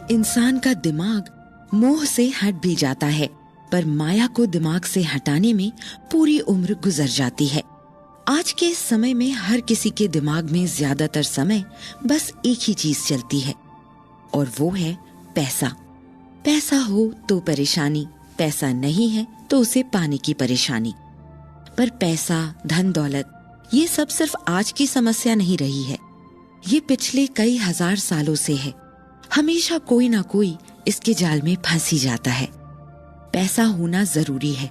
इंसान का दिमाग मोह से हट भी जाता है, पर माया को दिमाग से हटाने में पूरी उम्र गुजर जाती है। आज के समय में हर किसी के दिमाग में ज्यादातर समय बस एक ही चीज चलती है, और वो है पैसा। पैसा हो तो परेशानी, पैसा नहीं है तो उसे पाने की परेशानी। पर पैसा, धन दौलत, ये सब सिर्फ आज की समस्या नहीं रही है, ये पिछले कई हजार सालों से है। हमेशा कोई ना कोई इसके जाल में फंस ही जाता है। पैसा होना जरूरी है,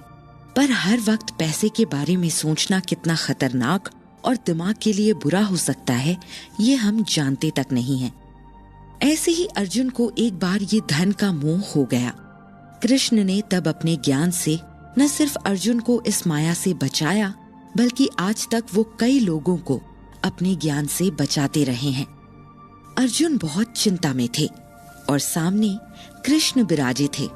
पर हर वक्त पैसे के बारे में सोचना कितना खतरनाक और दिमाग के लिए बुरा हो सकता है, ये हम जानते तक नहीं हैं। ऐसे ही अर्जुन को एक बार ये धन का मोह हो गया। कृष्ण ने तब अपने ज्ञान से न सिर्फ अर्जुन को इस माया से बचाया, बल्कि आज तक वो कई लोगों को अपने ज्ञान से बचाते रहे हैं। अर्जुन बहुत चिंता में थे और सामने कृष्ण विराजे थे।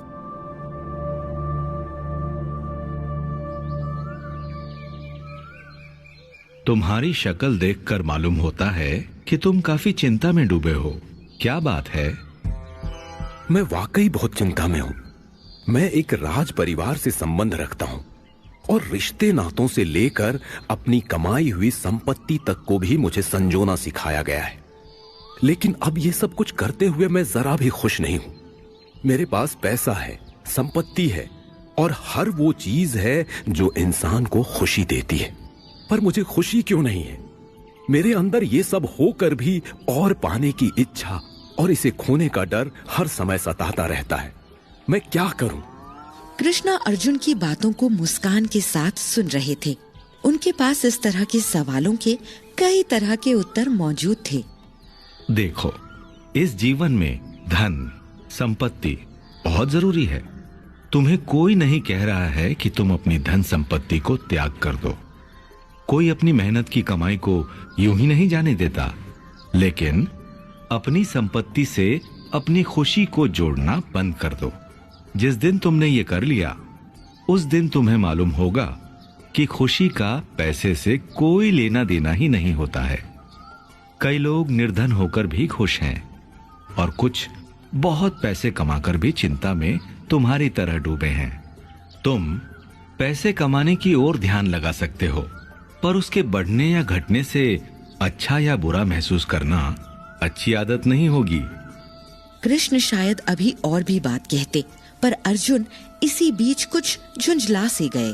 तुम्हारी शक्ल देखकर मालूम होता है कि तुम काफी चिंता में डूबे हो। क्या बात है? मैं वाकई बहुत चिंता में हूं। मैं एक राज परिवार से संबंध रखता हूं और रिश्ते नातों से लेकर अपनी कमाई हुई संपत्ति तक को भी मुझे संजोना सिखाया गया है। लेकिन अब ये सब कुछ करते हुए मैं जरा भी खुश नहीं हूं। मेरे पास पैसा है, संपत्ति है और हर वो चीज है जो इंसान को खुशी देती है, पर मुझे खुशी क्यों नहीं है? मेरे अंदर ये सब होकर भी और पाने की इच्छा और इसे खोने का डर हर समय सताता रहता है। मैं क्या करूं? कृष्णा अर्जुन की बातों को मुस्कान के साथ सुन रहे थे। उनके पास इस तरह के सवालों के कई तरह के उत्तर मौजूद थे। देखो, इस जीवन में धन, संपत्ति बहुत जरूरी है। तुम्हें कोई नहीं कह रहा है कि तुम अपनी धन संपत्ति को त्याग कर दो। कोई अपनी मेहनत की कमाई को यूं ही नहीं जाने देता, लेकिन अपनी संपत्ति से अपनी खुशी को जोड़ना बंद कर दो। जिस दिन तुमने ये कर लिया, उस दिन तुम्हें मालूम होगा कि खुशी का पैसे से कोई लेना देना ही नहीं होता है। कई लोग निर्धन होकर भी खुश हैं और कुछ बहुत पैसे कमाकर भी चिंता में तुम्हारी तरह डूबे हैं। तुम पैसे कमाने की ओर ध्यान लगा सकते हो, पर उसके बढ़ने या घटने से अच्छा या बुरा महसूस करना अच्छी आदत नहीं होगी। कृष्ण शायद अभी और भी बात कहते, पर अर्जुन इसी बीच कुछ झुंझला से गए।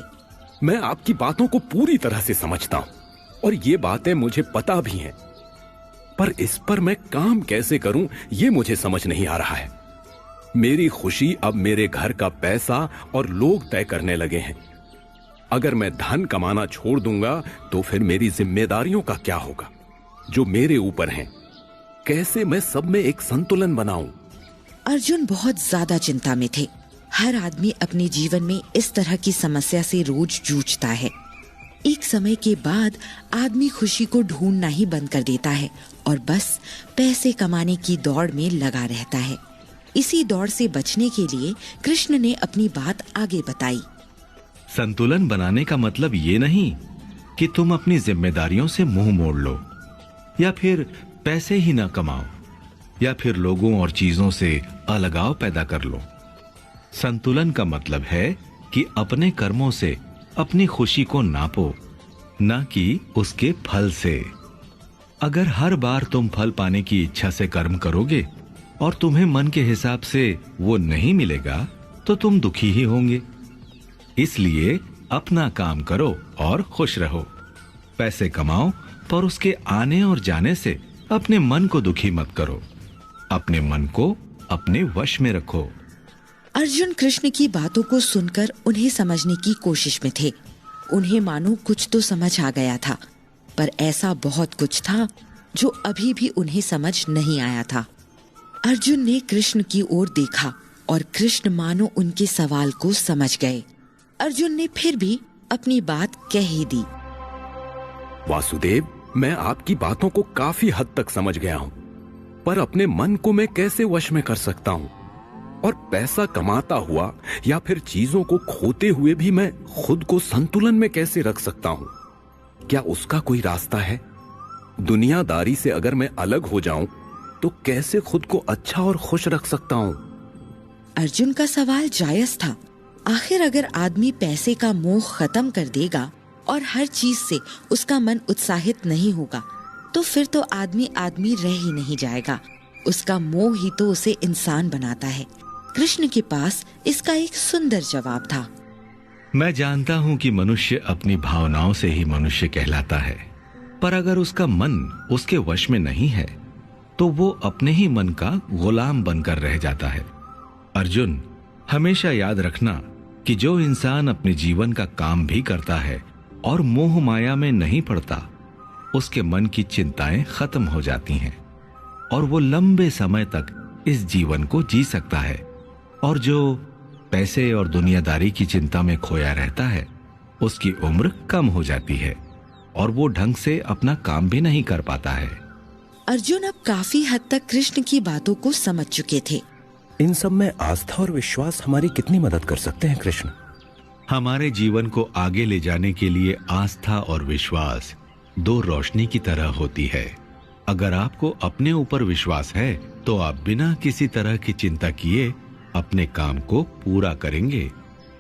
मैं आपकी बातों को पूरी तरह से समझता हूं और ये बातें मुझे पता भी हैं, पर इस पर मैं काम कैसे करूं ये मुझे समझ नहीं आ रहा है। मेरी खुशी अब मेरे घर का पैसा और लोग तय करने लगे हैं। अगर मैं धन कमाना छोड़ दूंगा तो फिर मेरी जिम्मेदारियों का क्या होगा जो मेरे ऊपर हैं? कैसे मैं सब में एक संतुलन बनाऊं? अर्जुन बहुत ज्यादा चिंता में थे। हर आदमी अपने जीवन में इस तरह की समस्या से रोज जूझता है। एक समय के बाद आदमी खुशी को ढूंढना ही बंद कर देता है और बस पैसे कमाने की दौड़ में लगा रहता है। इसी दौड़ से बचने के लिए कृष्ण ने अपनी बात आगे बताई। संतुलन बनाने का मतलब ये नहीं कि तुम अपनी जिम्मेदारियों से मुंह मोड़ लो, या फिर पैसे ही ना कमाओ, या फिर लोगों और चीजों से अलगाव पैदा कर लो। संतुलन का मतलब है कि अपने कर्मों से अपनी खुशी को नापो, न कि उसके फल से। अगर हर बार तुम फल पाने की इच्छा से कर्म करोगे और तुम्हें मन के हिसाब से वो नहीं मिलेगा, तो तुम दुखी ही होंगे। इसलिए अपना काम करो और खुश रहो। पैसे कमाओ, पर उसके आने और जाने से अपने मन को दुखी मत करो। अपने मन को अपने वश में रखो। अर्जुन कृष्ण की बातों को सुनकर उन्हें समझने की कोशिश में थे। उन्हें मानो कुछ तो समझ आ गया था, पर ऐसा बहुत कुछ था जो अभी भी उन्हें समझ नहीं आया था। अर्जुन ने कृष्ण की ओर देखा और कृष्ण मानो उनके सवाल को समझ गए। अर्जुन ने फिर भी अपनी बात कह ही दी। वासुदेव, मैं आपकी बातों को काफी हद तक समझ गया हूं, पर अपने मन को मैं कैसे वश में कर सकता हूं? और पैसा कमाता हुआ या फिर चीजों को खोते हुए भी मैं खुद को संतुलन में कैसे रख सकता हूं? क्या उसका कोई रास्ता है? दुनियादारी से अगर मैं अलग हो जाऊं तो कैसे खुद को अच्छा और खुश रख सकता हूँ? अर्जुन का सवाल जायज था। आखिर अगर आदमी पैसे का मोह खत्म कर देगा और हर चीज से उसका मन उत्साहित नहीं होगा, तो फिर तो आदमी आदमी रह ही नहीं जाएगा। उसका मोह ही तो उसे इंसान बनाता है। कृष्ण के पास इसका एक सुंदर जवाब था। मैं जानता हूँ कि मनुष्य अपनी भावनाओं से ही मनुष्य कहलाता है, पर अगर उसका मन उसके वश में नहीं है तो वो अपने ही मन का गुलाम बनकर रह जाता है। अर्जुन, हमेशा याद रखना कि जो इंसान अपने जीवन का काम भी करता है और मोह माया में नहीं पड़ता, उसके मन की चिंताएं खत्म हो जाती हैं और वो लंबे समय तक इस जीवन को जी सकता है। और जो पैसे और दुनियादारी की चिंता में खोया रहता है, उसकी उम्र कम हो जाती है और वो ढंग से अपना काम भी नहीं कर पाता है। अर्जुन अब काफी हद तक कृष्ण की बातों को समझ चुके थे। इन सब में आस्था और विश्वास हमारी कितनी मदद कर सकते हैं कृष्ण? हमारे जीवन को आगे ले जाने के लिए आस्था और विश्वास दो रोशनी की तरह होती है। अगर आपको अपने ऊपर विश्वास है तो आप बिना किसी तरह की चिंता किए अपने काम को पूरा करेंगे,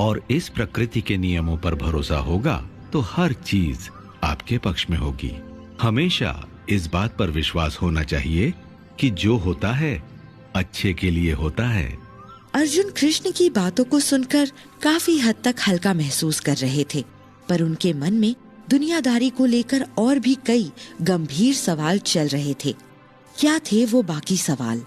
और इस प्रकृति के नियमों पर भरोसा होगा तो हर चीज आपके पक्ष में होगी। हमेशा इस बात पर विश्वास होना चाहिए कि जो होता है अच्छे के लिए होता है। अर्जुन कृष्ण की बातों को सुनकर काफी हद तक हल्का महसूस कर रहे थे, पर उनके मन में दुनियादारी को लेकर और भी कई गंभीर सवाल चल रहे थे। क्या थे वो बाकी सवाल?